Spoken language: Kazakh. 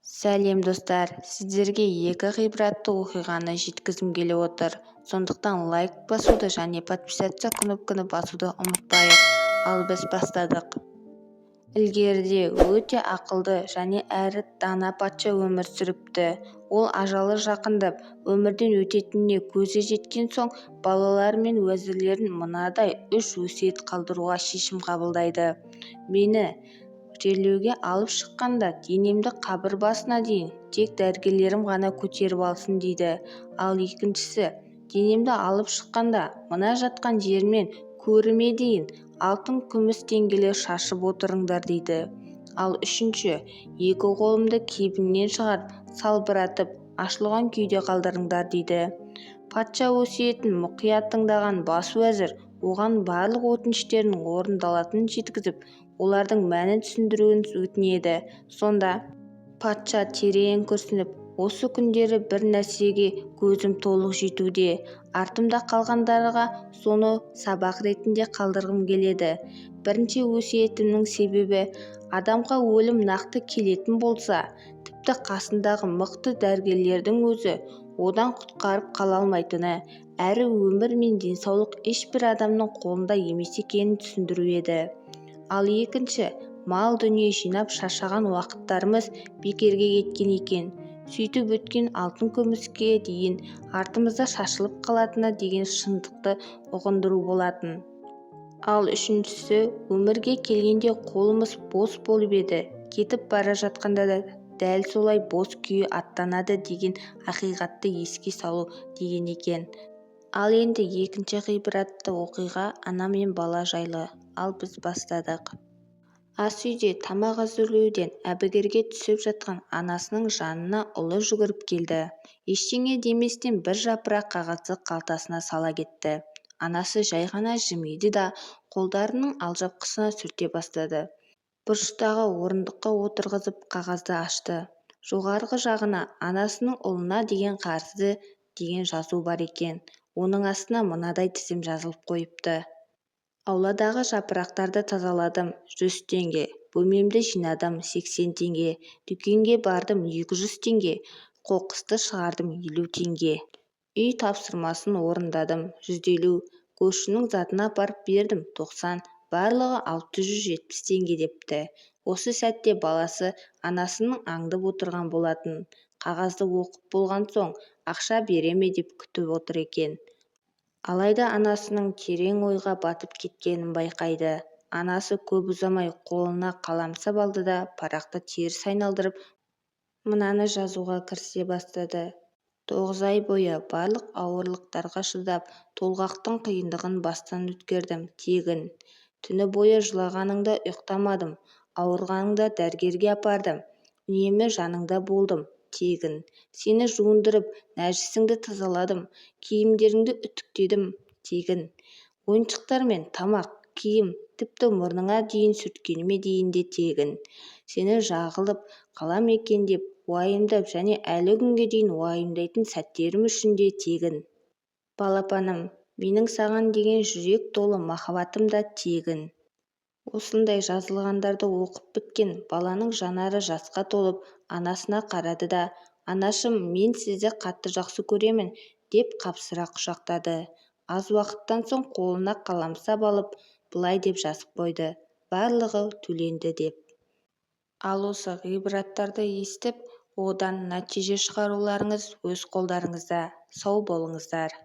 Сәлем достар, сіздерге екі ғибратты оқиғаны жеткізгім келіп отыр. Сондықтан лайк басуды және подписаться кнопканы басуды ұмытпайық. Ал біз бастадық. Ілгеріде өте ақылды және әрі дана патша өмір сүріпті. Ол ажалы жақындап, өмірден өтетініне көзі жеткен соң, балалары мен уәзірлерін мынадай 3 өсиет қалдыруға шешім қабылдайды. Мені жерлеуге алып шыққанда денемді қабір басына дейін тек дәрігерлерім ғана көтеріп алсын дейді. Ал екіншісі, денемді алып шыққанда мына жатқан жермен көріме дейін алтын күміс теңгелер шашып отырыңдар дейді. Ал үшінші, екі қолымды кебіннен шығарып, салбыратып, ашылған күйде қалдырыңдар дейді. Патша өсиетін мұқият тыңдаған бас уәзір оған барлық өтініштерінің орындалатынын жеткізіп, олардың мәнін түсіндіруін өтінеді. Сонда патша терең күрсініп, осы күндері бір нәрсеге көзім толық жетуде, артымда қалғандарға соны сабақ ретінде қалдырғым келеді. Бірінші өсиетімнің себебі, адамға өлім нақты келетін болса, тіпті қасындағы мықты дәрігерлердің өзі одан құтқарып қала алмайтыны, әрі өмір мен денсаулық ешбір адамның қолында емес екенін түсіндіру еді. Ал екінші, мал дүние жинап шаршаған уақыттарымыз бекерге кеткен екен. Сөйтіп өткен алтын күміске дейін артымызда шашылып қалатыны деген шындықты ұғындыру болатын. Ал үшіншісі, өмірге келгенде қолымыз бос болып еді, кетіп бара жатқанда да дәл солай бос күйі аттанады деген ақиқатты еске салу деген екен. Ал енді екінші ғибратты оқиға ана мен бала жайлы. Ал біз бастадық. Ас үйде тамақ әзірлеуден әбігерге түсіп жатқан анасының жанына ұлы жүгіріп келді. Ештеңе деместен бір жапырақ қағазды қалтасына сала кетті. Анасы жай ғана жымиды да қолдарының алжапқысына сүрте бастады. Бұрыштағы орындыққа отырғызып қағазды ашты. Жоғарғы жағына анасының ұлына деген қарызы деген жазу бар екен. Оның астына мынадай тізім жазылып қойыпты. Ауладағы жапырақтарды тазаладым, 100 теңге. Бөлмемді жинадым, 80 теңге. Дүкенге бардым, 200 теңге. Қоқысты шығардым, 50 теңге. Үй тапсырмасын орындадым, 150. Көршінің затына апарып бердім, 90. Барлығы 670 теңге депті. Осы сәтте баласы анасының аңдып отырған болатын. Қағазды оқып болған соң, ақша бере ме деп күтіп отыр екен. Алайда анасының терең ойға батып кеткенін байқайды. Анасы көп ұзамай қолына қаламсап алды да парақты теріс айналдырып, мынаны жазуға кірісе бастады. 9 ай бойы барлық ауырлықтарға шыдап, толғақтың қиындығын бастан өткердім, тегін. Түні бойы жылағаныңда ұйықтамадым, ауырғаныңда дәрігерге апардым, үнемі жаныңда болдым, тегін. Сені жуындырып, нәжісіңді тазаладым, киімдеріңді үтіктедім, тегін. Ойыншықтар мен тамақ, киім, тіпті мұрныңа дейін сүрткеніме дейін де тегін. Сені жағылып қалам екен деп уайымдап және әлі күнге дейін уайымдайтын сәттерім үшін де тегін. Балапаным, менің саған деген жүрек толы махаббатым да тегін. Осындай жазылғандарды оқып біткен баланың жанары жасқа толып, анасына қарады да, анашым, мен сізді қатты жақсы көремін, деп қапсыра құшақтады. Аз уақыттан соң қолына қаламсап алып, былай деп жазып қойды. Барлығы төленді деп. Ал осы ғибраттарды естіп, одан нәтиже шығаруларыңыз өз қолдарыңызда. Сау болыңыздар.